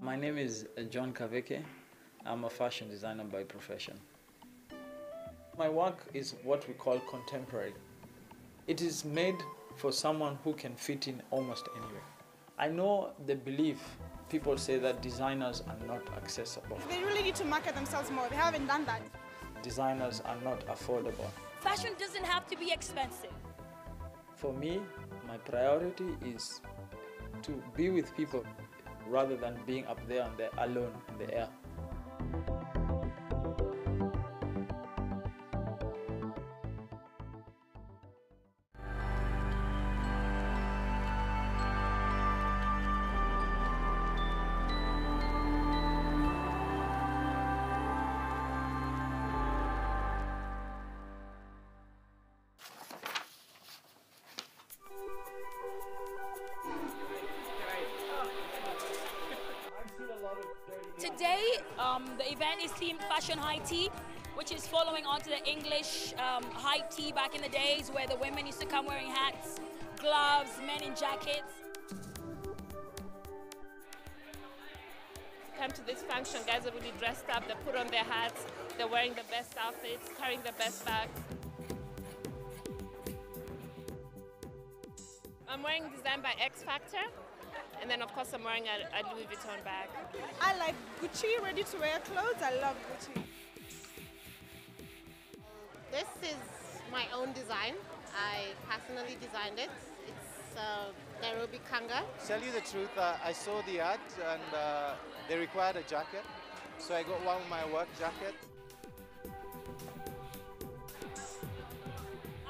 My name is John Kaveke. I'm a fashion designer by profession. My work is what we call contemporary. It is made for someone who can fit in almost anywhere. I know the belief, people say that designers are not accessible. They really need to market themselves more. They haven't done that. Designers are not affordable. Fashion doesn't have to be expensive. For me, my priority is to be with people rather than being up there and there alone in the air. Today, the event is themed Fashion High Tea, which is following on to the English high tea back in the days where the women used to come wearing hats, gloves, men in jackets. Come to this function, guys are really dressed up, they put on their hats, they're wearing the best outfits, carrying the best bags. I'm wearing Designed by X Factor, and then of course I'm wearing a Louis Vuitton bag. I like Gucci ready-to-wear clothes. I love Gucci. This is my own design. I personally designed it. It's Nairobi Kanga. To tell you the truth, I saw the ad and they required a jacket. So I got one of my work jacket.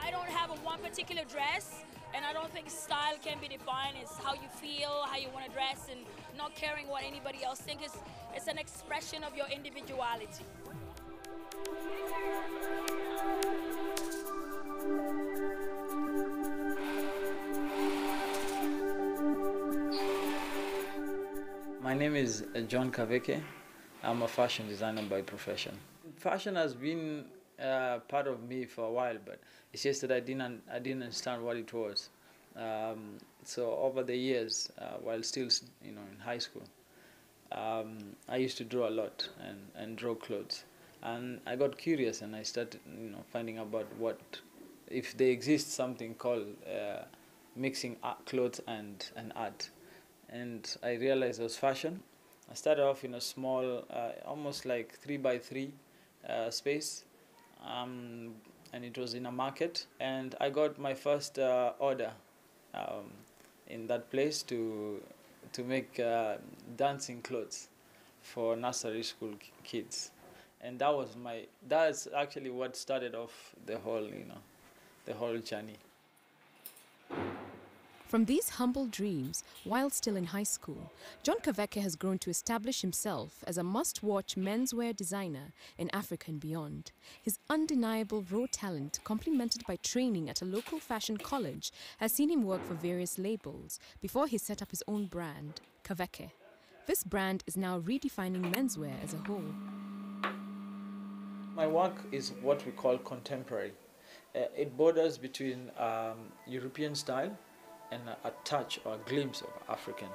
I don't have one particular dress, and I don't think style can be defined as how you feel, how you want to dress, and not caring what anybody else thinks. It's an expression of your individuality. My name is John Kaveke. I'm a fashion designer by profession. Fashion has been part of me for a while, but it's just that I didn't understand what it was. So over the years, while still in high school, I used to draw a lot and draw clothes. And I got curious and I started finding about if there exists something called mixing clothes and art. And I realized it was fashion. I started off in a small, almost like 3x3 space, and it was in a market. And I got my first order in that place to make dancing clothes for nursery school kids. And that's actually what started off the whole journey. From these humble dreams, while still in high school, John Kaveke has grown to establish himself as a must-watch menswear designer in Africa and beyond. His undeniable raw talent, complemented by training at a local fashion college, has seen him work for various labels before he set up his own brand, Kaveke. This brand is now redefining menswear as a whole. My work is what we call contemporary. It borders between European style and a touch or a glimpse of African.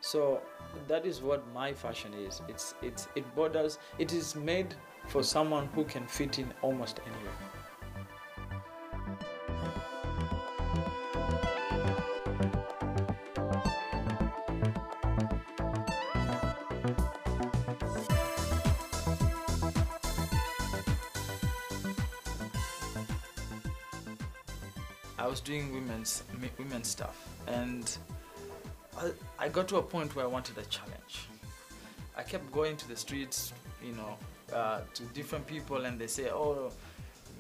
So that is what my fashion is. It is made for someone who can fit in almost anywhere. I was doing women's stuff, and I got to a point where I wanted a challenge. I kept going to the streets, to different people, and they say, "Oh,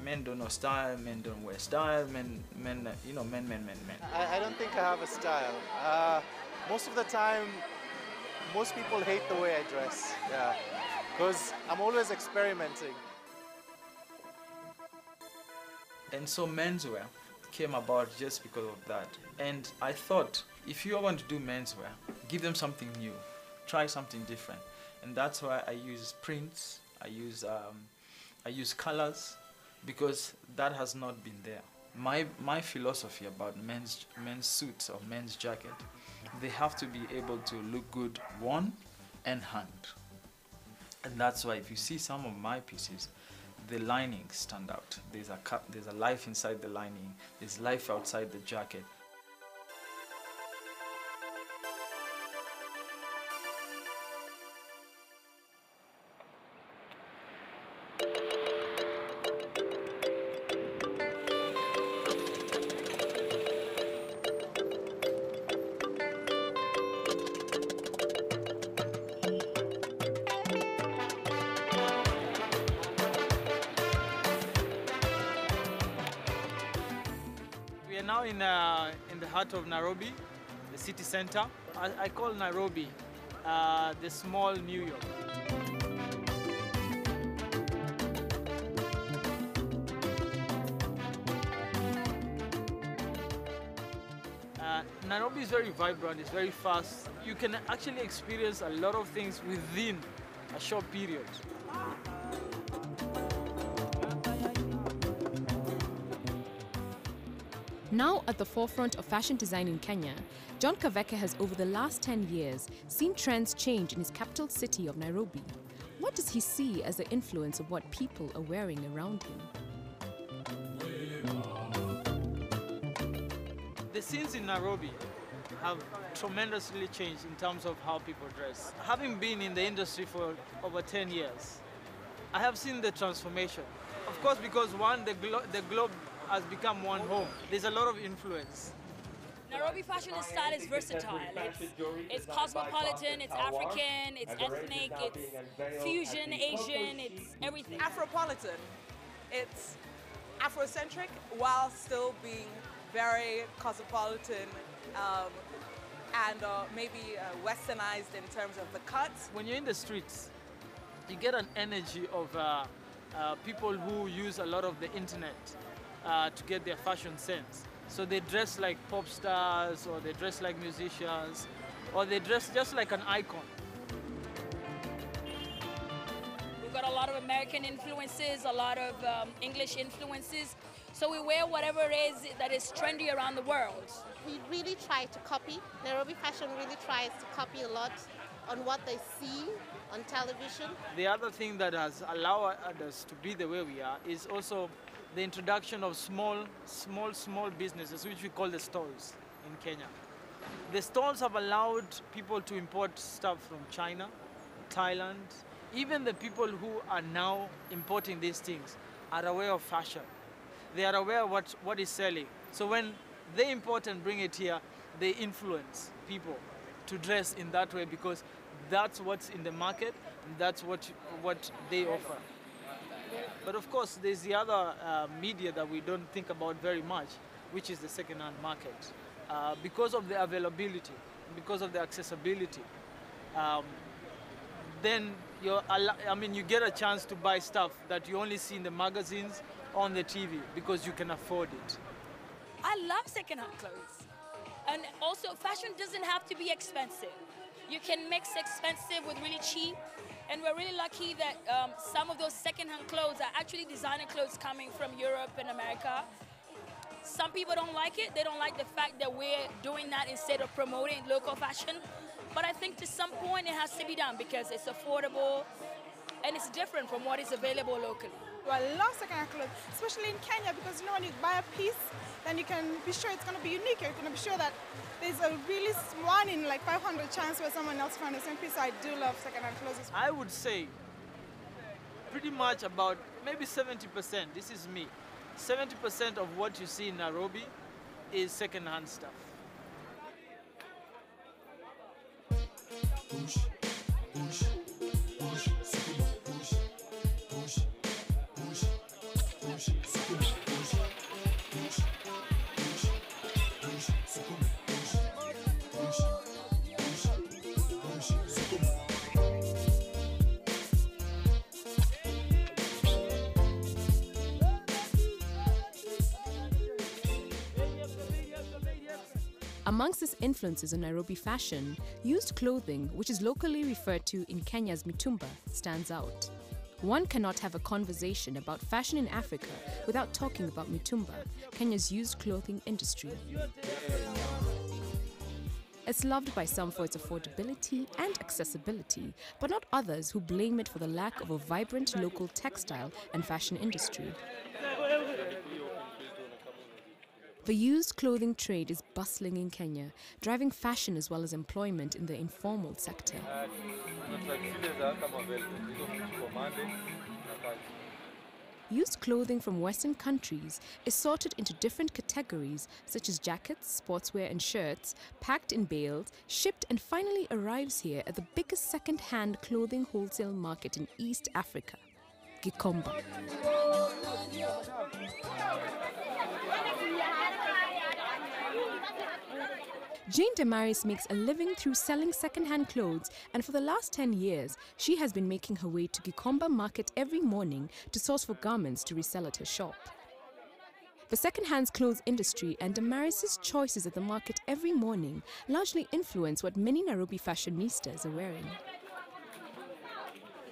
men don't know style, men don't wear style, men." I don't think I have a style. Most of the time, most people hate the way I dress. Yeah, because I'm always experimenting. And so menswear came about just because of that. And I thought if you want to do menswear, give them something new, try something different, and that's why I use prints. I use colors, because that has not been there. My philosophy about men's suits or men's jacket, they have to be able to look good worn and hanged. And that's why if you see some of my pieces, the linings stand out. There's a life inside the lining. There's life outside the jacket. We are now in the heart of Nairobi, the city center. I call Nairobi the small New York. Nairobi is very vibrant, it's very fast. You can actually experience a lot of things within a short period. Now at the forefront of fashion design in Kenya, John Kaveke has over the last 10 years seen trends change in his capital city of Nairobi. What does he see as the influence of what people are wearing around him? The scenes in Nairobi have tremendously changed in terms of how people dress. Having been in the industry for over 10 years, I have seen the transformation. Of course, because one, the globe has become one home. There's a lot of influence. Nairobi fashion style is versatile. It's cosmopolitan, it's African, it's ethnic, it's fusion, Asian, it's everything. Afropolitan. It's Afrocentric while still being very cosmopolitan and maybe westernized in terms of the cuts. When you're in the streets, you get an energy of people who use a lot of the internet to get their fashion sense. So they dress like pop stars, or they dress like musicians, or they dress just like an icon. We've got a lot of American influences, a lot of English influences. So we wear whatever it is that is trendy around the world. We really try to copy. Nairobi fashion really tries to copy a lot on what they see on television. The other thing that has allowed us to be the way we are is also the introduction of small businesses, which we call the stalls in Kenya. The stalls have allowed people to import stuff from China, Thailand. Even the people who are now importing these things are aware of fashion. They are aware of what is selling. So when they import and bring it here, they influence people to dress in that way, because that's what's in the market, and that's what they offer. But of course, there's the other media that we don't think about very much, which is the second-hand market. Because of the availability, because of the accessibility, then you get a chance to buy stuff that you only see in the magazines, on the TV, because you can afford it. I love second-hand clothes. And also, fashion doesn't have to be expensive. You can mix expensive with really cheap. And we're really lucky that some of those second-hand clothes are actually designer clothes coming from Europe and America. Some people don't like it. They don't like the fact that we're doing that instead of promoting local fashion. But I think to some point it has to be done because it's affordable and it's different from what is available locally. I love second-hand clothes, especially in Kenya, because when you buy a piece, then you can be sure it's going to be unique. You're going to be sure that there's a really 1 in like 500 chance where someone else finds the same piece. So I do love second-hand clothes. I would say pretty much about maybe 70%, this is me, 70% of what you see in Nairobi is second-hand stuff. Amongst his influences on Nairobi fashion, used clothing, which is locally referred to in Kenya as mitumba, stands out. One cannot have a conversation about fashion in Africa without talking about mitumba, Kenya's used clothing industry. It's loved by some for its affordability and accessibility, but not others who blame it for the lack of a vibrant local textile and fashion industry. The used clothing trade is bustling in Kenya, driving fashion as well as employment in the informal sector. Used clothing from Western countries is sorted into different categories such as jackets, sportswear and shirts, packed in bales, shipped and finally arrives here at the biggest second-hand clothing wholesale market in East Africa, Gikomba. Jane Damaris makes a living through selling second-hand clothes, and for the last 10 years, she has been making her way to Gikomba market every morning to source for garments to resell at her shop. The second-hand clothes industry and Damaris's choices at the market every morning largely influence what many Nairobi fashionistas are wearing.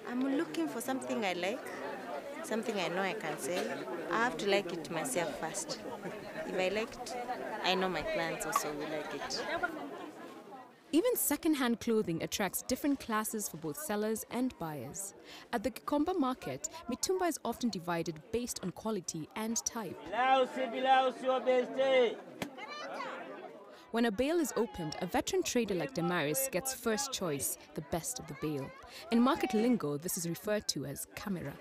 I'm looking for something I like, something I know I can sell. I have to like it myself first. If I like it, I know my clients also will like it. Even second-hand clothing attracts different classes for both sellers and buyers. At the Gikomba market, mitumba is often divided based on quality and type. When a bale is opened, a veteran trader like Damaris gets first choice, the best of the bale. In market lingo, this is referred to as camera.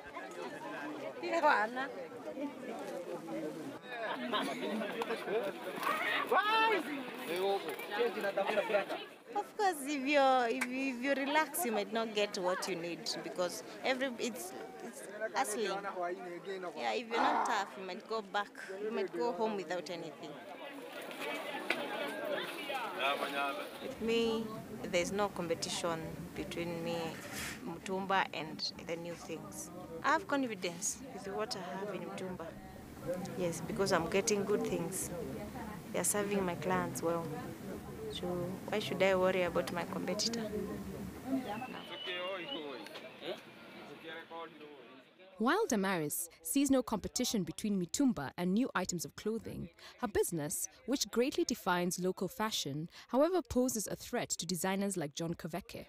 Of course, if you relax, you might not get what you need because it's hustling. Yeah, if you're not tough, you might go back. You might go home without anything. With me, there's no competition between me, Mutumba, and the new things. I have confidence with what I have in Mutumba. Yes, because I'm getting good things. They are serving my clients well. So why should I worry about my competitor? No. While Damaris sees no competition between mitumba and new items of clothing, her business, which greatly defines local fashion, however poses a threat to designers like John Kaveke.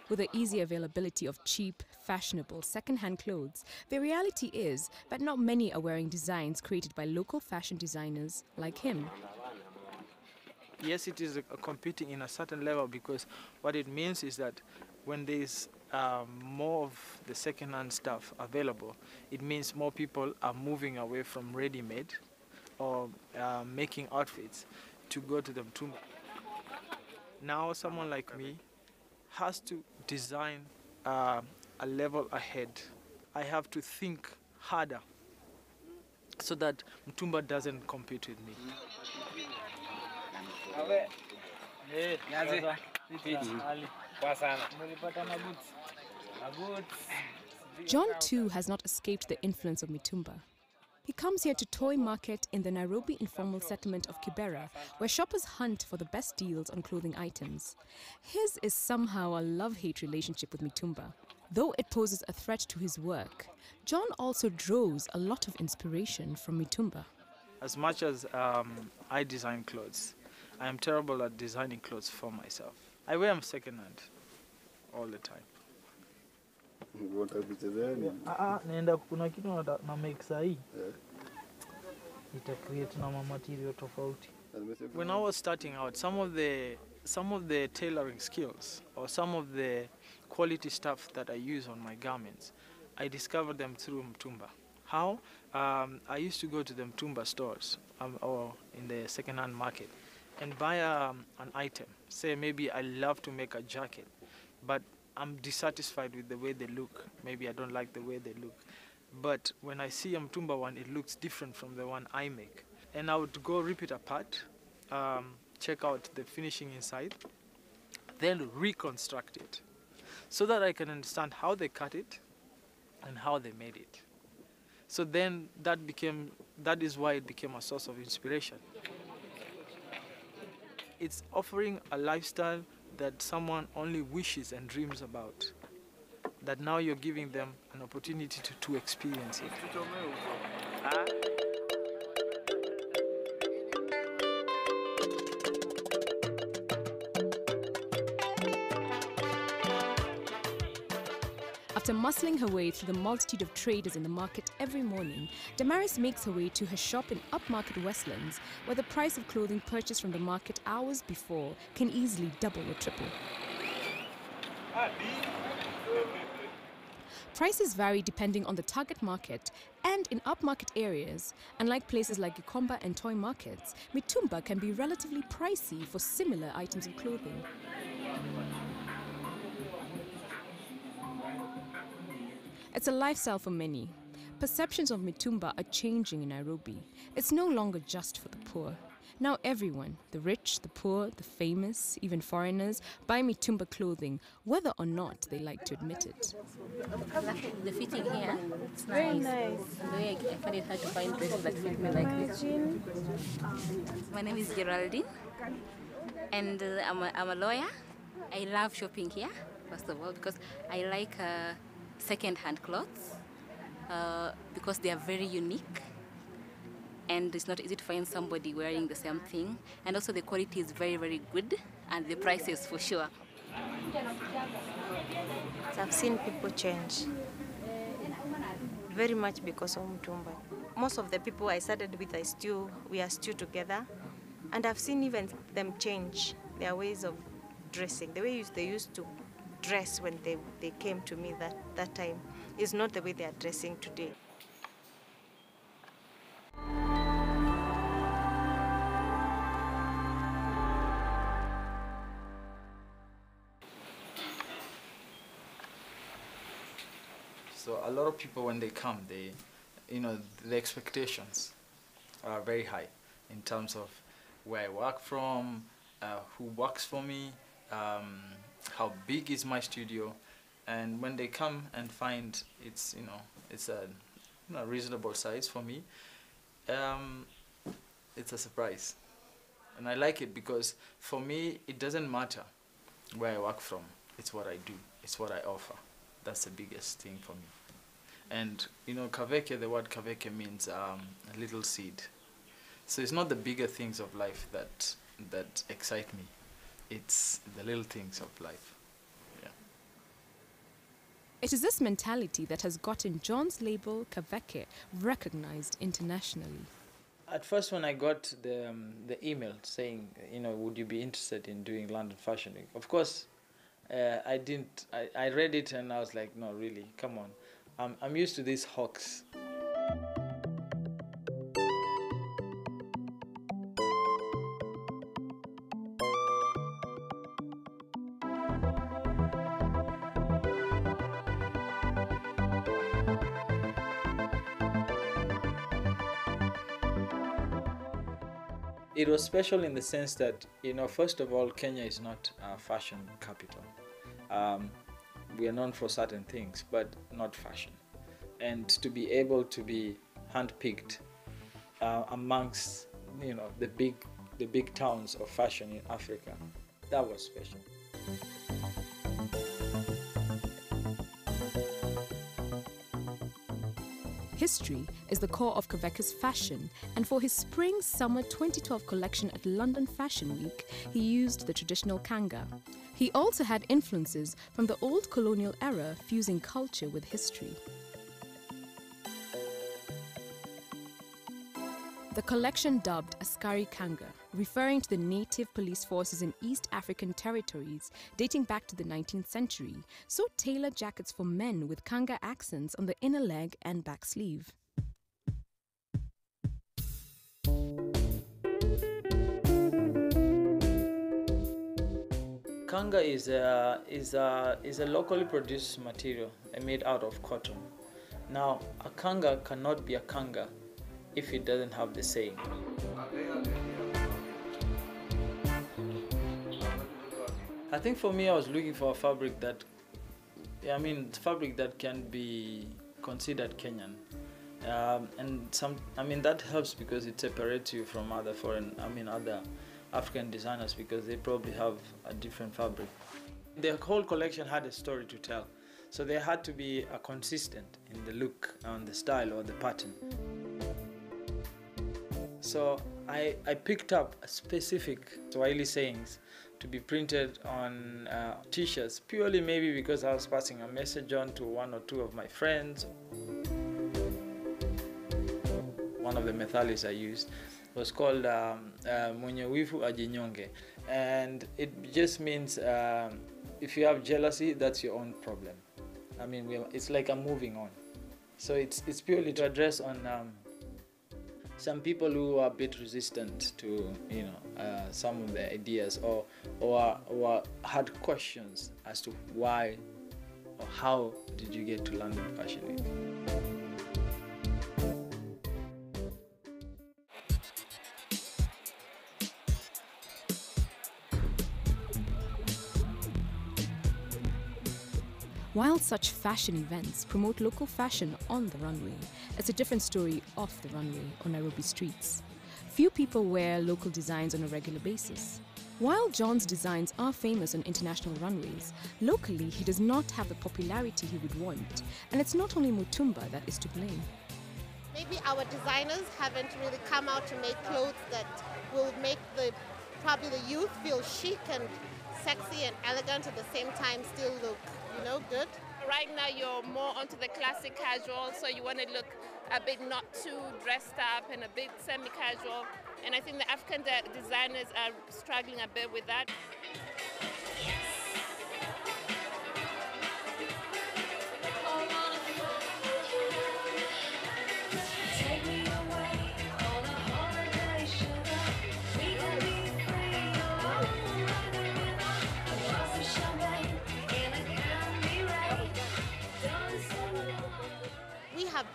With the easy availability of cheap, fashionable, second-hand clothes, the reality is that not many are wearing designs created by local fashion designers like him. Yes, it is competing in a certain level because what it means is that when there's more of the second-hand stuff available, it means more people are moving away from ready-made or making outfits to go to the mitumba. Now someone like me has to design a level ahead. I have to think harder so that mitumba doesn't compete with me. John too has not escaped the influence of mitumba. He comes here to toy market in the Nairobi informal settlement of Kibera, where shoppers hunt for the best deals on clothing items. His is somehow a love-hate relationship with mitumba. Though it poses a threat to his work, John also draws a lot of inspiration from mitumba. As much as I design clothes, I am terrible at designing clothes for myself. I wear them second-hand all the time. Naenda kuna kitu na make sahi. Ita create na material tofauti. When I was starting out, some of the tailoring skills or some of the quality stuff that I use on my garments, I discovered them through mitumba. How? I used to go to the mitumba stores or in the second-hand market and buy an item. Say maybe I love to make a jacket, but I'm dissatisfied with the way they look. Maybe I don't like the way they look. But when I see a mitumba one, it looks different from the one I make. And I would go rip it apart, check out the finishing inside, then reconstruct it so that I can understand how they cut it and how they made it. So then that is why it became a source of inspiration. it's offering a lifestyle that someone only wishes and dreams about. That now you're giving them an opportunity to experience it. After muscling her way through the multitude of traders in the market every morning, Damaris makes her way to her shop in upmarket Westlands, where the price of clothing purchased from the market hours before can easily double or triple. Prices vary depending on the target market, and in upmarket areas, unlike places like Gikomba and toy markets, mitumba can be relatively pricey for similar items of clothing. It's a lifestyle for many. Perceptions of mitumba are changing in Nairobi. It's no longer just for the poor. Now everyone, the rich, the poor, the famous, even foreigners, buy mitumba clothing, whether or not they like to admit it. The fitting here, it's very nice. And the way I find it hard to find dresses that fit me like this. My name is Geraldine, and I'm a lawyer. I love shopping here, first of all, because I like second-hand clothes because they are very unique and it's not easy to find somebody wearing the same thing, and also the quality is very, very good and the prices for sure. So I've seen people change very much because of Mtumba. Most of the people I started with, we are still together, and I've seen even them change their ways of dressing. The way they used to dress when they came to me that time is not the way they are dressing today. So a lot of people, when they come, the expectations are very high in terms of where I work from, who works for me, how big is my studio, and when they come and find it's a reasonable size for me, it's a surprise, and I like it because for me it doesn't matter where I work from. It's what I do. It's what I offer. That's the biggest thing for me. And Kaveke, the word Kaveke means a little seed. So it's not the bigger things of life that excite me. It's the little things of life. Yeah. It is this mentality that has gotten John's label Kaveke recognized internationally. At first, when I got the email saying, would you be interested in doing London Fashion Week? Of course, I didn't. I read it and I was like, no, really, come on. I'm used to these hawks. It was special in the sense that, first of all, Kenya is not a fashion capital. We are known for certain things, but not fashion. And to be able to be handpicked amongst, the big towns of fashion in Africa, that was special. History is the core of Kaveke's fashion, and for his Spring-Summer 2012 collection at London Fashion Week, he used the traditional kanga. He also had influences from the old colonial era, fusing culture with history. The collection dubbed Askari Kanga, referring to the native police forces in East African territories dating back to the 19th century, saw tailored jackets for men with Kanga accents on the inner leg and back sleeve. Kanga is a locally produced material made out of cotton. Now, a kanga cannot be a kanga if it doesn't have the saying. I think for me, I was looking for a fabric that, fabric that can be considered Kenyan. And that helps because it separates you from other African designers because they probably have a different fabric. The whole collection had a story to tell, so they had to be consistent in the look, on the style or the pattern. So I picked up a specific Swahili sayings to be printed on t-shirts, purely maybe because I was passing a message on to one or two of my friends. One of the methalis I used was called Mwenye Wivu Ajinyonge, and it just means if you have jealousy, that's your own problem. I mean, it's like I'm moving on. So it's purely to address on some people who are a bit resistant to some of the ideas or had questions as to why or how did you get to London Fashion Week. While such fashion events promote local fashion on the runway, it's a different story off the runway on Nairobi streets. Few people wear local designs on a regular basis. While John's designs are famous on international runways, locally he does not have the popularity he would want, and it's not only Mutumba that is to blame. Maybe our designers haven't really come out to make clothes that will make probably the youth feel chic and sexy and elegant at the same time still look, good. Right now you're more onto the classic casual, so you want to look a bit not too dressed up and a bit semi-casual. And I think the African designers are struggling a bit with that.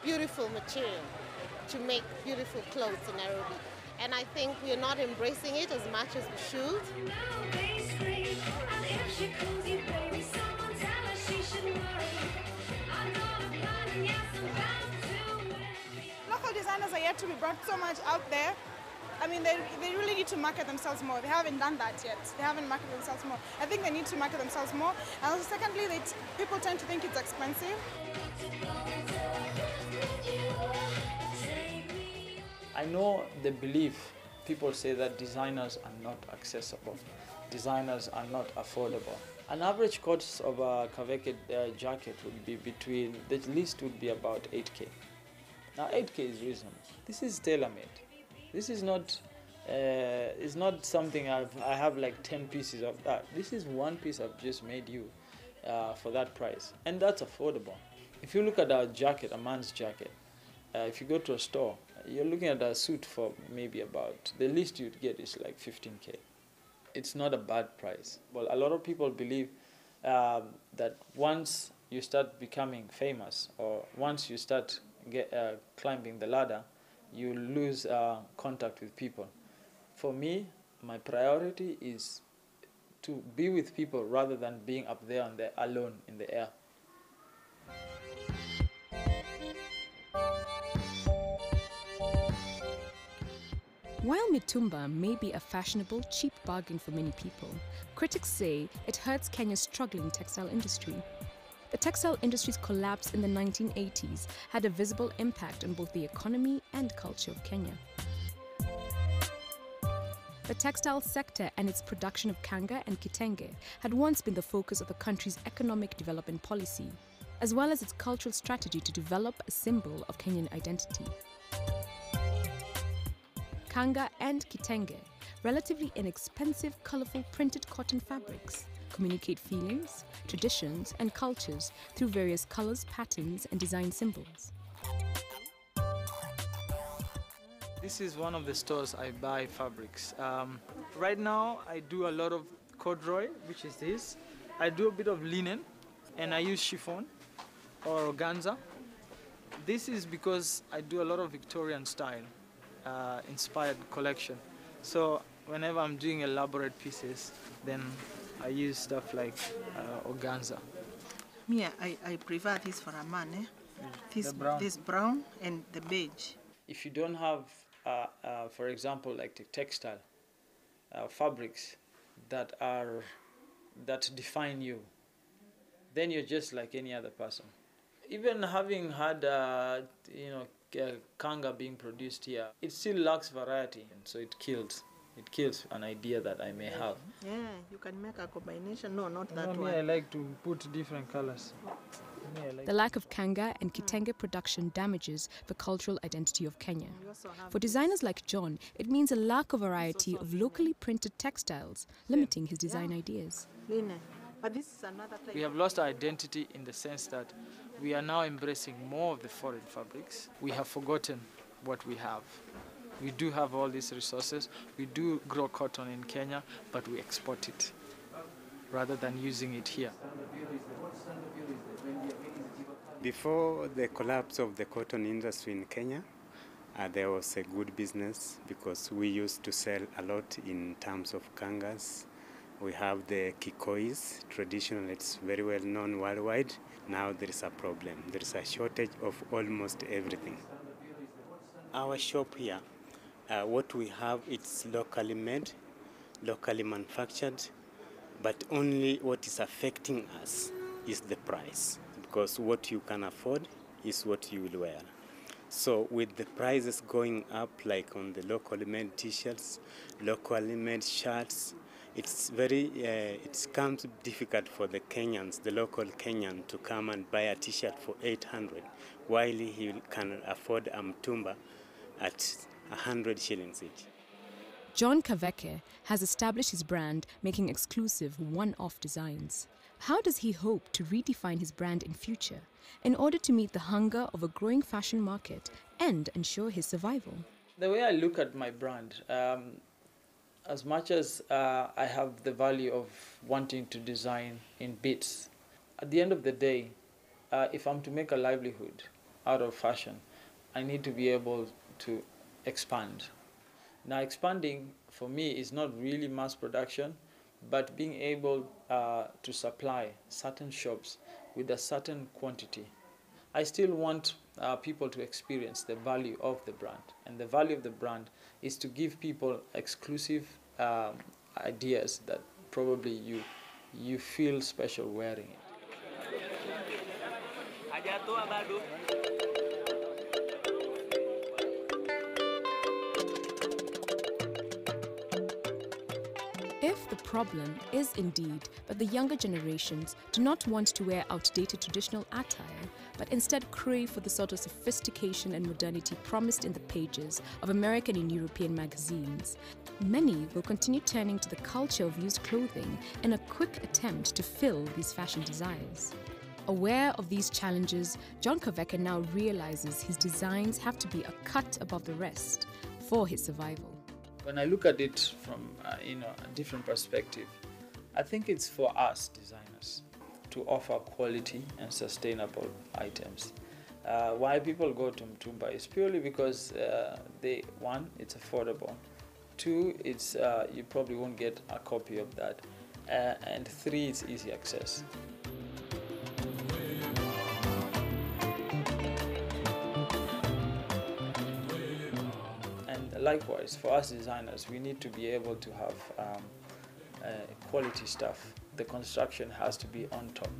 Beautiful material to make beautiful clothes in Nairobi, and I think we're not embracing it as much as we should. Local designers are yet to be brought so much out there. I mean, they really need to market themselves more. They haven't done that yet. They haven't marketed themselves more. I think they need to market themselves more. And also, secondly, people tend to think it's expensive. I know the belief, people say that designers are not accessible, designers are not affordable. An average cost of a Kaveke jacket would be between, the least would be about 8K. Now 8K is reasonable. This is tailor-made. This is not, it's not something I have like 10 pieces of that. This is one piece I've just made you for that price, and that's affordable. If you look at a jacket, a man's jacket, if you go to a store, you're looking at a suit for maybe about, the least you'd get is like 15K. It's not a bad price. Well, a lot of people believe that once you start becoming famous, or once you start climbing the ladder, you lose contact with people. For me, my priority is to be with people rather than being up there alone in the air. While Mitumba may be a fashionable, cheap bargain for many people, critics say it hurts Kenya's struggling textile industry. The textile industry's collapse in the 1980s had a visible impact on both the economy and culture of Kenya. The textile sector and its production of kanga and kitenge had once been the focus of the country's economic development policy, as well as its cultural strategy to develop a symbol of Kenyan identity. Kanga and kitenge, relatively inexpensive, colorful printed cotton fabrics, communicate feelings, traditions, and cultures through various colors, patterns, and design symbols. This is one of the stores I buy fabrics. Right now, I do a lot of corduroy, which is this. I do a bit of linen, and I use chiffon or organza. This is because I do a lot of Victorian style inspired collection. So whenever I'm doing elaborate pieces, then I use stuff like organza. Me, I prefer this for a man. This brown and the beige. If you don't have, for example, like the textile, fabrics that define you, then you're just like any other person. Even having had kanga being produced here, it still lacks variety, and so it kills an idea that I may have. Yeah, you can make a combination. No, not that Me, one. I like to put different colors. The lack of kanga and kitenge production damages the cultural identity of Kenya. For designers like John, it means a lack of variety of locally printed textiles, limiting his design ideas. Linen. But this is another type. We have lost our identity in the sense that we are now embracing more of the foreign fabrics. We have forgotten what we have. We do have all these resources. We do grow cotton in Kenya, but we export it rather than using it here. Before the collapse of the cotton industry in Kenya, there was a good business because we used to sell a lot in terms of kangas. We have the kikois, traditional, it's very well known worldwide. Now there is a problem. There is a shortage of almost everything. Our shop here, what we have, it's locally made, locally manufactured, but only what is affecting us is the price, because what you can afford is what you will wear. So with the prices going up, like on the locally made t-shirts, locally made shirts, it's it comes difficult for the Kenyans, the local Kenyan, to come and buy a t-shirt for 800, while he can afford a mtumba at 100 shillings each. John Kaveke has established his brand, making exclusive one-off designs. How does he hope to redefine his brand in future in order to meet the hunger of a growing fashion market and ensure his survival? The way I look at my brand, as much as I have the value of wanting to design in bits, at the end of the day, if I'm to make a livelihood out of fashion, I need to be able to expand. Now, expanding for me is not really mass production, but being able to supply certain shops with a certain quantity. I still want people to experience the value of the brand, and the value of the brand is to give people exclusive ideas that probably you feel special wearing it. If the problem is indeed that the younger generations do not want to wear outdated traditional attire, but instead crave for the sort of sophistication and modernity promised in the pages of American and European magazines, many will continue turning to the culture of used clothing in a quick attempt to fill these fashion desires. Aware of these challenges, John Kaveke now realizes his designs have to be a cut above the rest for his survival. When I look at it from a different perspective, I think it's for us designers to offer quality and sustainable items. Why people go to mtumba is purely because one, it's affordable. Two, it's you probably won't get a copy of that. And three, it's easy access. Likewise, for us designers, we need to be able to have quality stuff. The construction has to be on top.